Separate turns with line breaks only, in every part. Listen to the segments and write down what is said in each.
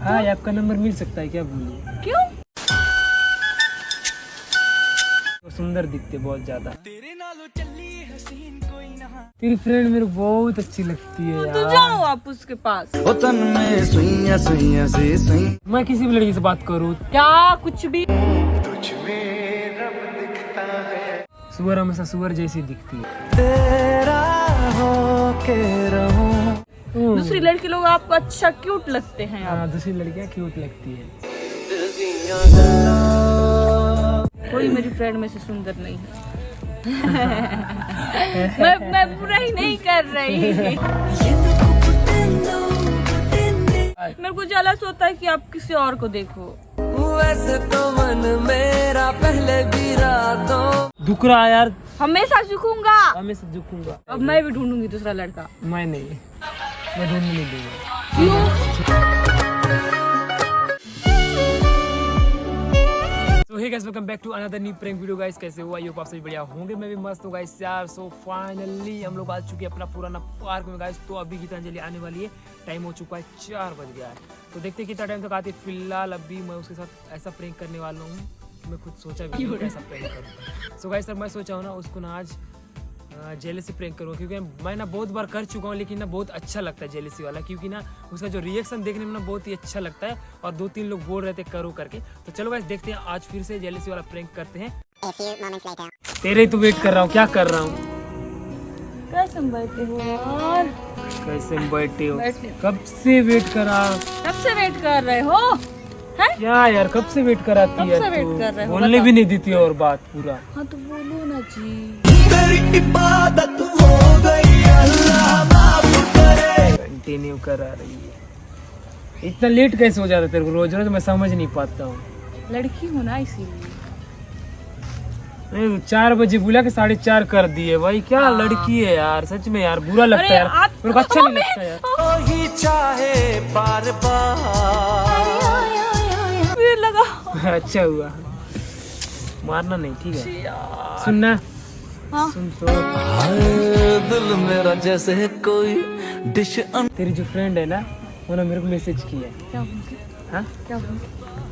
हाँ, आपका नंबर मिल सकता है क्या? बोलिए।
क्यों?
वो सुंदर दिखते बहुत ज्यादा। तेरी फ्रेंड मेरे को बहुत अच्छी लगती है
तो
यार।
जाओ आप उसके पास।
मैं किसी भी लड़की से बात करूँ?
क्या कुछ भी?
सुअर हमेशा सुअर जैसी दिखती है।
दूसरी लड़की लोग आपको अच्छा क्यूट लगते हैं आप।
हाँ, दूसरी लड़कियाँ क्यूट लगती है।
कोई मेरी फ्रेंड में से सुंदर नहीं है। मैं बुरा ही नहीं कर रही। मेरे को जलस होता है कि आप किसी और को देखो।
वैसे तो मन मेरा पहले भी रातों
दुख रहा है यार।
हमेशा झुकूंगा।
हमेशा झुकूंगा।
अब मैं भी ढूंढूंगी दूसरा लड़का।
मैं नहीं, मैं ढूंढने नहीं दूंगा।
क्यों?
Hey guys, welcome back to another new prank video. Guys कैसे हो? आई होप आप सभी बढ़िया होंगे। मैं भी मस्त हूँ गाइस यार। सो फाइनली हम लोग आ चुके हैं अपना पुराना पार्क में गाइस। तो अभी गीतांजलि आने वाली है। टाइम हो चुका है 4 बज गया है। तो देखते हैं कितना टाइम तक आती है। फिलहाल अभी मैं उसके साथ ऐसा प्रैंक करने वाला हूँ। मैं खुद सोचा भी नहीं कैसा प्रैंक करूँ। सो गाइस सर मैं सोचा हूँ ना उसको ना आज जेलेसी प्रैंक करूँगा, क्योंकि मैं ना बहुत बार कर चुका हूँ, लेकिन ना बहुत अच्छा लगता है जेलेसी वाला, क्योंकि ना उसका जो रिएक्शन देखने में ना बहुत ही अच्छा लगता है। और 2-3 लोग बोल रहे थे करो करके। तो चलो गाइस देखते हैं, आज फिर से जेलेसी वाला प्रैंक करते हैं। तेरे ही तो वेट कर रहा हूँ। क्या कर रहा हूँ?
कैसे बैठे हो यार?
कैसे बैठे हो?
बैठे।
कब से वेट करा?
कब से वेट कर रहे हो? हैं?
क्या यार, कब से वेट कराती
कब
है
से
तू?
वेट कर रहे हो?
बोलने
बताओ।
भी नहीं देती और बात पूरा।
हाँ तो बोलो ना जी।
कंटिन्यू करा रही है। इतना लेट कैसे हो जाता है तेरे को रोज रोज? मैं समझ नहीं पाता हूँ।
लड़की हो ना इसीलिए।
नहीं, 4 बजे बोला कि 4:30 कर दिए भाई। क्या लड़की है यार, सच में यार बुरा लगता है यार। मेरे को अच्छा नहीं लगता यार।
ही चाहे बार बार
फिर लगा।
अच्छा हुआ, मारना नहीं, ठीक है? सुनना।
हाँ।
सुन तो,
दिल मेरा जैसे कोई डिश
तेरी जो फ्रेंड है ना, उन्होंने मेरे को मैसेज किया है।
क्या बोल के?
हाँ
क्या बोल के?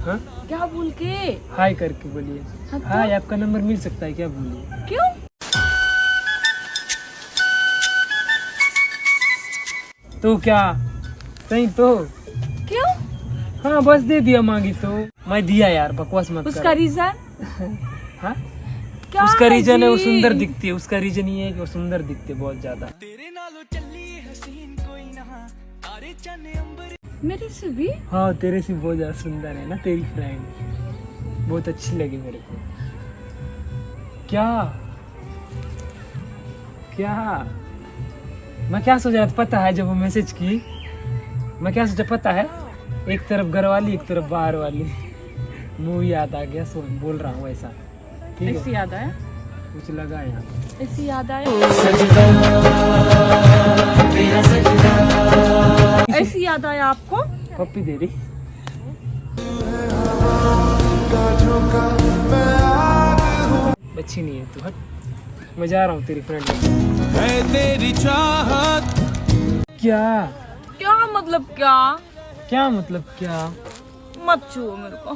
हाँ,
क्या बोल के?
हाय करके बोलिए।
हाँ तो?
हाय, आपका नंबर मिल सकता है क्या? बोलिए।
क्यों?
तो क्या सही तो?
क्यों?
हाँ बस दे दिया, मांगी तो मैं दिया यार। बकवास मत
उसका
कर।
रीजन?
हाँ,
क्या
उसका रीजन है वो
जी?
सुंदर दिखती है। उसका रीजन ये है कि वो सुंदर दिखती है बहुत ज्यादा।
मेरे से भी?
हाँ, तेरे से बहुत ज्यादा सुंदर है ना तेरी फ्रेंड। बहुत अच्छी लगी मेरे को। क्या क्या मैं क्या सोच रहा था पता है? जब वो मैसेज की, मैं क्या सोचा पता है? एक तरफ घर वाली, एक तरफ बाहर वाली। मूवी याद आ गया, सो बोल रहा हूँ ऐसा। ठीक
ऐसी
है,
याद आया?
कुछ लगा यहाँ।
ऐसी याद आया? ऐसी याद आया आपको?
पप्पी दे रही। अच्छी नहीं है तू, हट। मैं जा रहा हूँ तेरी फ्रेंड
है तेरी चाहत।
क्या
क्या मतलब क्या?
क्या मतलब क्या?
मत छुओ मेरे को।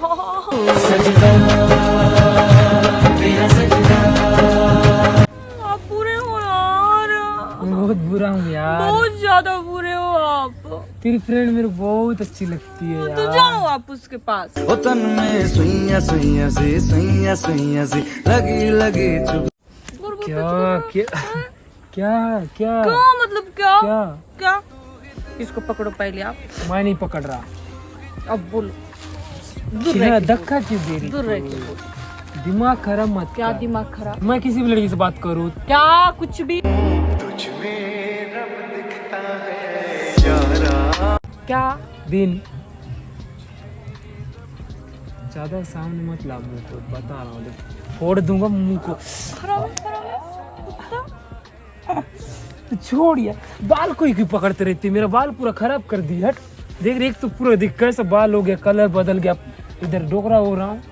आप बुरे हो यार।
मैं बहुत बुरा हूँ यार।
बहुत ज्यादा बुरे हो आप।
तेरी फ्रेंड मेरे को बहुत अच्छी लगती है
तो
यार।
जाओ आप उसके पास।
ओ तन में सुइया सुइया सी लगी लगी चुभ।
क्या क्या क्या क्या
क्या मतलब क्या?
क्या?
क्या? इसको पकड़ो पहले आप।
मैं नहीं पकड़ रहा।
अब बोलो। दूर
क्या
रह के
धक्का क्यों दे रही?
दूर रह के
तू?
बोलो।
दिमाग खराब मत
क्या
कर।
दिमाग खराब?
मैं किसी भी लड़की से बात करूँ?
क्या कुछ भी? क्या?
दिन ज्यादा सामने मत ला मुंह को, बता रहा हूँ। देख, फोड़ दूंगा मुंह को।
खराब है, खराब है।
तो छोड़ यार, बाल को ही क्यों पकड़ते रहती? मेरा बाल पूरा खराब कर दी। हट, देख देख तो पूरा देख कैसा बाल हो गया, कलर बदल गया। इधर डोकरा हो रहा हूँ।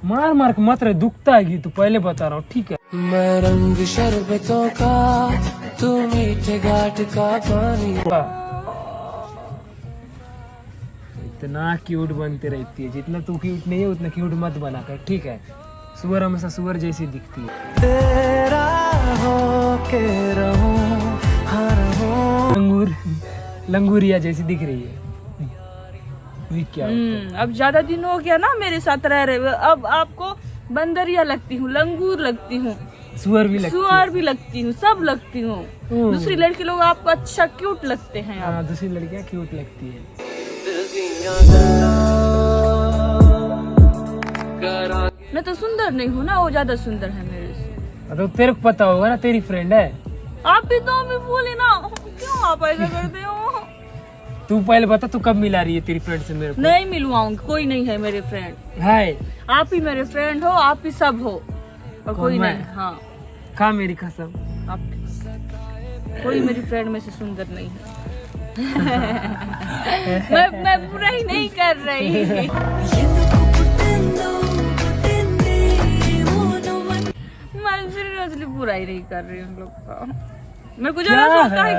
मार मार के मत रहे, दुखता है तू, पहले बता रहा हूँ, ठीक है?
मैं रंग शरबतों का, तू मीठे घाट का पानी।
इतना क्यूट बनते रहती है, जितना तू क्यूट नहीं है उतना क्यूट मत बना कर, ठीक है। सुअर हमेशा सुअर जैसी दिखती है।
तेरा हो के रहूं हर हो।
लंगूरिया जैसी दिख रही है।
ये क्या
अब ज्यादा दिन हो गया ना मेरे साथ रह रहे हुए, अब आपको बंदरिया लगती हूँ, लंगूर लगती हूँ,
सुअर भी लगती है।
सुअर भी लगती हूँ, सब लगती हूँ। दूसरी लड़की लोग आपको अच्छा क्यूट लगते हैं। आप
दूसरी लड़कियां क्यूट लगती है।
मैं तो सुंदर नहीं हूँ ना, वो ज्यादा सुंदर है मेरे से।
तो तेरे को पता होगा ना, तेरी फ्रेंड है।
आप भी तो भी बोले ना, क्यों आप ऐसा करते हो?
तू पहले बता, तू कब मिला रही है तेरी फ्रेंड से मेरे को?
नहीं मिलवाऊंगी, कोई नहीं है मेरे फ्रेंड।
हाय,
आप ही मेरे फ्रेंड हो, आप ही सब हो, और कोई
मैं?
नहीं। हाँ,
खा मेरी कसम।
आप कोई मेरी फ्रेंड में से सुंदर नहीं है। मैं बुरा ही नहीं कर रही। मैं सीरियसली बुरा ही नहीं कर रही हूँ लोग का। मेरे को जलस होता है,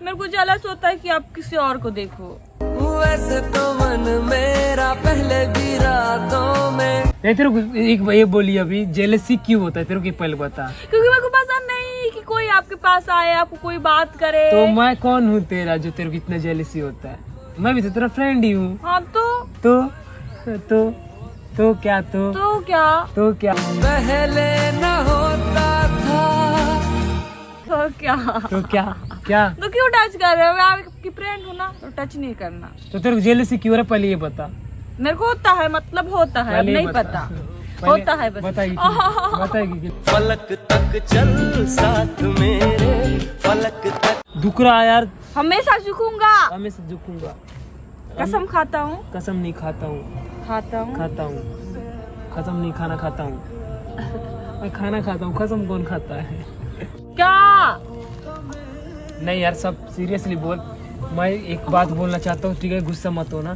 मेरे को जलस होता है कि आप किसी और को देखो।
वैसे तो मन मेरा पहले भी रातों में।
नहीं, तेरे को एक ये बोली अभी, जेलसी क्यों होता है तेरे को, पहले बता।
क्योंकि मेरे को पसंद नहीं कि कोई आपके पास आए, आपको कोई बात करे।
तो मैं कौन हूँ तेरा जो तेरे को इतना जेलसी होता है? मैं भी तो तेरा फ्रेंड ही हूँ।
हाँ
तो क्या तो क्या
पहले न होता था।
तो क्या
क्या
तो क्यों टच कर रहे हो? मैं आपकी फ्रेंड हूँ ना, तो टच नहीं करना।
तो तेरे को जेलसी क्यों हो रहा है, पहले ये बता।
मेरे को होता है, मतलब होता है, अब
पहले
नहीं
बता।
पता।
पहले
होता है बस।
बताएगी
फलक तक चल साथ मेरे, फलक तक।
दुख रहा है यार,
हमेशा झुकूंगा,
हमेशा झुकूंगा।
कसम खाता हूँ,
कसम नहीं खाता हूँ, खाता हूँ। कसम नहीं खाना खाता हूँ। मैं खाना खाता हूँ, कसम कौन खाता है?
क्या?
नहीं यार, सब सीरियसली बोल। मैं एक बात बोलना चाहता हूँ, ठीक है? गुस्सा मत होना।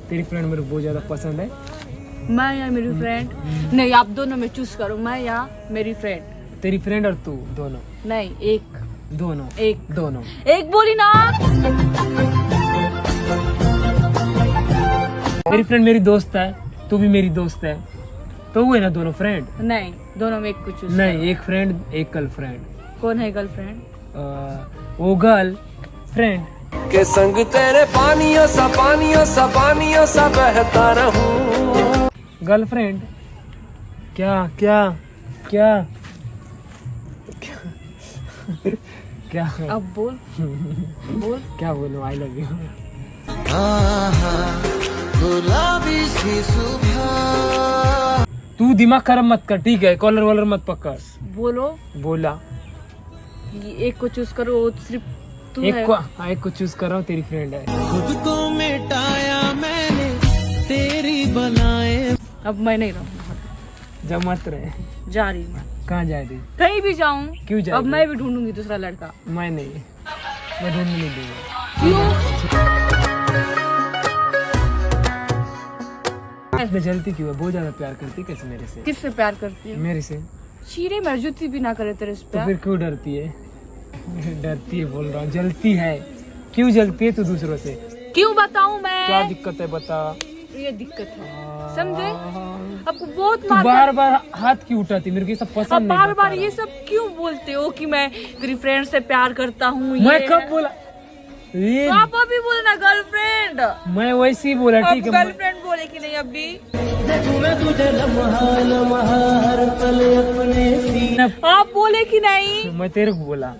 तेरी फ्रेंड मेरे को बहुत ज्यादा पसंद है।
मैं या मेरी फ्रेंड? नहीं, आप दोनों में चूज करो, मैं या मेरी फ्रेंड।
तेरी फ्रेंड और तू दोनों?
नहीं, एक
दोनों
एक बोली ना।
मेरी फ्रेंड मेरी दोस्त है, तू भी मेरी दोस्त है, तो हुए ना दोनों फ्रेंड।
नहीं, दोनों में एक को चूज
नहीं, एक फ्रेंड एक गर्लफ्रेंड।
कौन है गर्लफ्रेंड?
वो गर्ल फ्रेंड
के संग तेरे पानियों सा बहता रहूं।
गर्लफ्रेंड। क्या क्या क्या क्या
अब बोल।
क्या बोलूं? I love you.
गुलाबी सी सुबह।
तू दिमाग खराब मत कर, ठीक है? कॉलर वॉलर मत पकड़।
बोलो।
बोला
कि एक को चूज करो, वो सिर्फ तू है।
एक को चूज कर रहा हूँ, तेरी फ्रेंड है।
खुद को मिटाया मैंने तेरी बनाए।
अब मैं नहीं रहूंगा,
जब मत रहे।
जा रही हूँ।
कहाँ जा रही?
कहीं भी जाऊँ।
क्यों जा
अब
रही?
मैं भी ढूंढूंगी दूसरा लड़का।
मैं नहीं, मैं ढूंढने नहीं दूंगा।
क्यों?
इतना जलती क्यों है? बहुत ज्यादा प्यार करती कैसे मेरे से?
किससे प्यार करती है?
मेरे से।
चीरे मेरी जूती भी ना करे तेरे से
तो
प्यार।
फिर क्यों डरती है? डरती है बोल रहा हूँ, जलती है। क्यों जलती है तू दूसरों से?
क्यों बताऊं मैं?
क्या दिक्कत है बता।
ये दिक्कत है, समझे? आपको बहुत
तू बार बार हाथ क्यों उठाती? मेरे को ये सब
अब
पसंद नहीं।
बार बार ये सब क्यों बोलते हो कि मैं तेरी फ्रेंड से प्यार करता हूँ?
मैं कब बोला? ये
तो आप अभी बोलना गर्लफ्रेंड।
मैं वैसे ही बोला, ठीक है?
गर्लफ्रेंड बोले कि नहीं अभी? आप बोले कि नहीं?
मैं तेरे को बोला।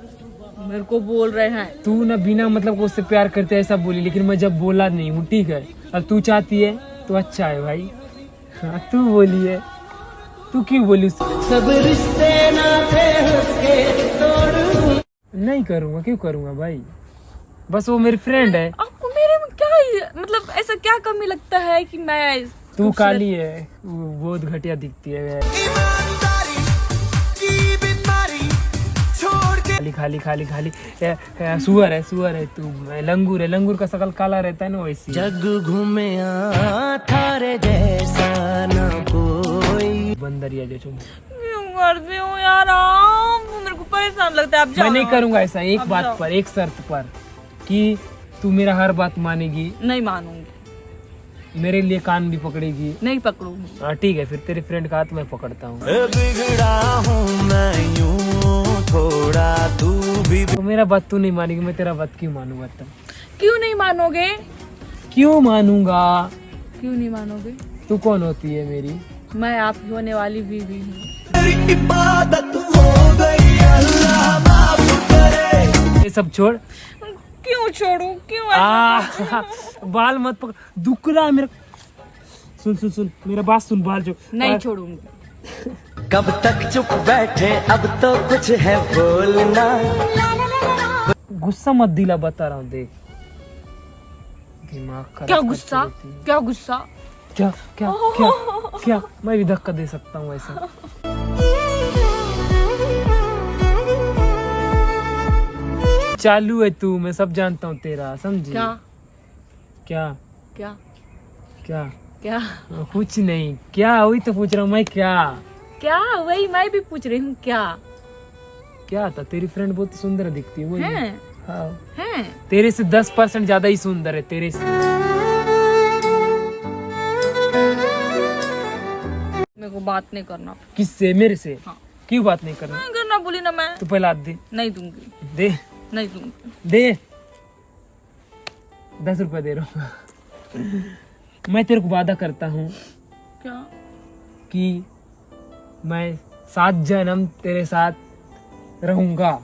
मेरे को बोल रहे हैं।
तू ना बिना मतलब को उससे प्यार करते ऐसा बोली, लेकिन मैं जब बोला नहीं हूँ, ठीक है? अब तू चाहती है तो अच्छा है भाई। हाँ, तू बोली है, तू क्यों बोली?
सब रिश्ते नाते हंसके तोड़।
नहीं करूँगा, क्यों करूँगा भाई? बस वो मेरी फ्रेंड है।
आपको मेरे में क्या, मतलब ऐसा क्या कमी लगता है कि मैं?
तू काली है, वो बहुत घटिया दिखती है। खाली खाली खाली खाली सुअर है तू। लंगूर है, लंगूर का शकल काला रहता है ना, वैसी।
जग घूमे थारे जैसा न कोई।
बंदरिया जो तुम
क्यों करते हो यार आप? मेरे को परेशान लगता है। आप
मैं नहीं करूंगा ऐसा। एक बात पर, एक शर्त पर, कि तू मेरा हर बात मानेगी।
नहीं मानूंगी।
मेरे लिए कान भी पकड़ेगी?
नहीं पकड़ूंगी।
हाँ ठीक है, फिर तेरे फ्रेंड का हाथ मैं पकड़ता हूँ।
बिगड़ा हूँ मैं यूं थोड़ा, तू भी
तो मेरा बात तू नहीं मानेगी, मैं तेरा बात क्यों मानूं बता?
क्यों नहीं मानोगे?
क्यों मानूंगा?
क्यों नहीं मानोगे?
तू कौन होती है मेरी?
मैं आपकी होने वाली बीवी हूँ।
इबादत हो गई, अल्लाह माफ करे।
ये सब छोड़।
क्यों छोड़ू? क्यों ऐसा?
बाल मत पकड़, दुख रहा है मेरा। सुन सुन सुन, मेरा बात सुन, बाल जो
नहीं छोड़ूंगी।
कब तक चुप बैठे, अब तो कुछ है बोलना।
गुस्सा मत दिला, बता रहा हूँ, देख दिमाग खराब
क्या
करके
गुस्सा?
देती है।
क्या गुस्सा?
क्या क्या क्या क्या? मैं भी धक्का दे सकता हूँ ऐसा। चालू है तू, मैं सब जानता हूँ तेरा, समझी?
क्या
क्या
क्या
क्या?
क्या
कुछ नहीं, क्या वही तो पूछ रहा हूँ मैं। क्या
क्या? वही मैं भी पूछ रही हूँ। क्या
क्या था? तेरी फ्रेंड बहुत सुंदर दिखती है, वही
है?
हाँ।
हैं?
तेरे से 10% ज्यादा ही सुंदर है, तेरे से।
मेरे को बात नहीं करना।
किससे? मेरे से?
हाँ।
क्यों बात नहीं करना?
नहीं करना बोली ना मैं।
तू पहले हाथ दे।
नहीं दूंगी।
दे
नहीं दूंगी।
दे। 10 रुपए दे रहा हूँ। मैं तेरे को वादा करता हूँ
क्या?
कि मैं 7 जन्म तेरे साथ रहूंगा।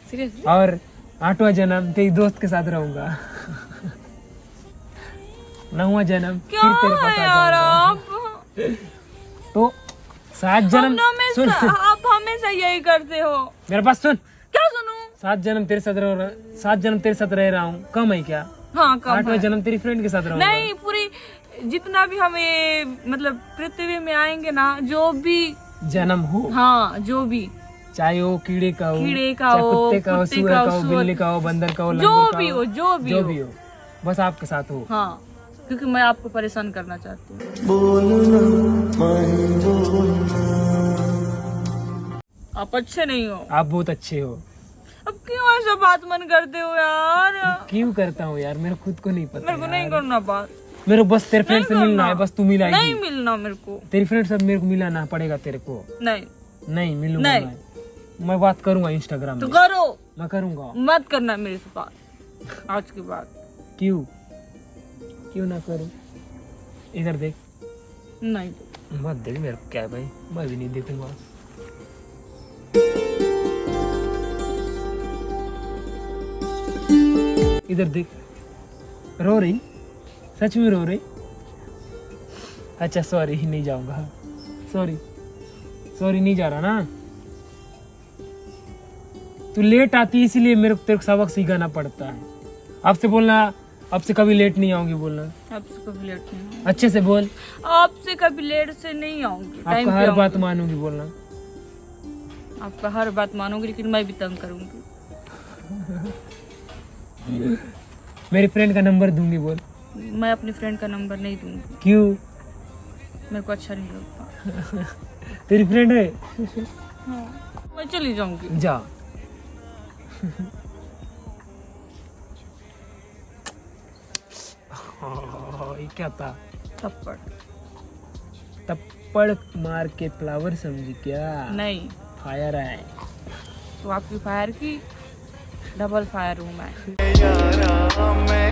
सीरियसली?
और 8वां जन्म तेरी दोस्त के साथ रहूंगा। 9वां जन्म
क्या
फिर तेरे पास
है
आ
यार
जाऊंगा।
आप?
तो 7 जन्म सुन।
आप हमेशा यही करते हो।
मेरे पास सुन।
क्या सुनूं?
7 जन्म तेरे साथ रह 7 जन्म तेरे साथ रह रहा हूँ, कम है क्या?
हाँ कम
8वां
है।
जन्म तेरी फ्रेंड के साथ रहूंगा।
नहीं, पूरी जितना भी हमें मतलब पृथ्वी में आएंगे ना, जो भी
जन्म हो,
हाँ जो भी,
चाहे वो कीड़े का हो,
कीड़े का
चाहे
हो,
कुत्ते का हो,
कुत्ते
सुअर
का हो,
का हो,
सुअर-
बिल्ली का हो, बंदर का हो,
जो
लंगूर का
भी हो, जो भी हो,
बस आपके साथ हो।
हाँ, क्योंकि मैं आपको परेशान करना चाहती हूँ।
बोलना माही बोलना।
आप अच्छे नहीं हो।
आप बहुत अच्छे हो।
अब क्यों ऐसा बात मन करते हो यार?
क्यों करता हूँ यार, मेरे खुद को नहीं पता
मेरे को नहीं
यार।
करना बात।
मेरे को बस तेरे फ्रेंड
नहीं
से मिलना
करना।
है, बस तू मिलाएगी।
नहीं मिलना मेरे को।
तेरी फ्रेंड से मेरे को मिलाना पड़ेगा तेरे को।
नहीं
नहीं मिलूंगा
नहीं।
मैं बात करूंगा इंस्टाग्राम
तो
में।
करो,
मैं करूंगा।
मत करना मेरे से बात आज के बाद।
क्यों क्यों ना करूं? इधर देख।
नहीं
मत देख मेरे को, क्या है भाई, मैं भी नहीं देखूंगा। इधर देख। रो रही? सच में रो रही? अच्छा सॉरी, नहीं जाऊंगा। सॉरी सॉरी, नहीं जा रहा ना। तू लेट आती है इसीलिए मेरे को तेरे को सबक सिखाना पड़ता है। आपसे बोलना, आपसे कभी लेट नहीं आऊंगी बोलना।
आपसे कभी लेट नहीं आऊंगी।
अच्छे से बोल।
आपसे कभी लेट से नहीं आऊंगी, टाइम
आपका
पे
हर बात
आऊंगी।
मानूंगी बोलना।
आपका हर बात मानूंगी, लेकिन मैं भी तंग करूंगी।
मेरी फ्रेंड का नंबर दूंगी बोल।
मैं अपनी फ्रेंड का नंबर नहीं दूंगी,
क्यों?
मेरे को अच्छा नहीं लगता।
तेरी फ्रेंड है?
हाँ, मैं चली जाऊंगी।
जा। ये क्या था?
थप्पड़
थप्पड़ मार के फ्लावर समझी क्या?
नहीं,
फायर है।
तो आपकी फायर की डबल फायर हूँ मैं।
यारा मैं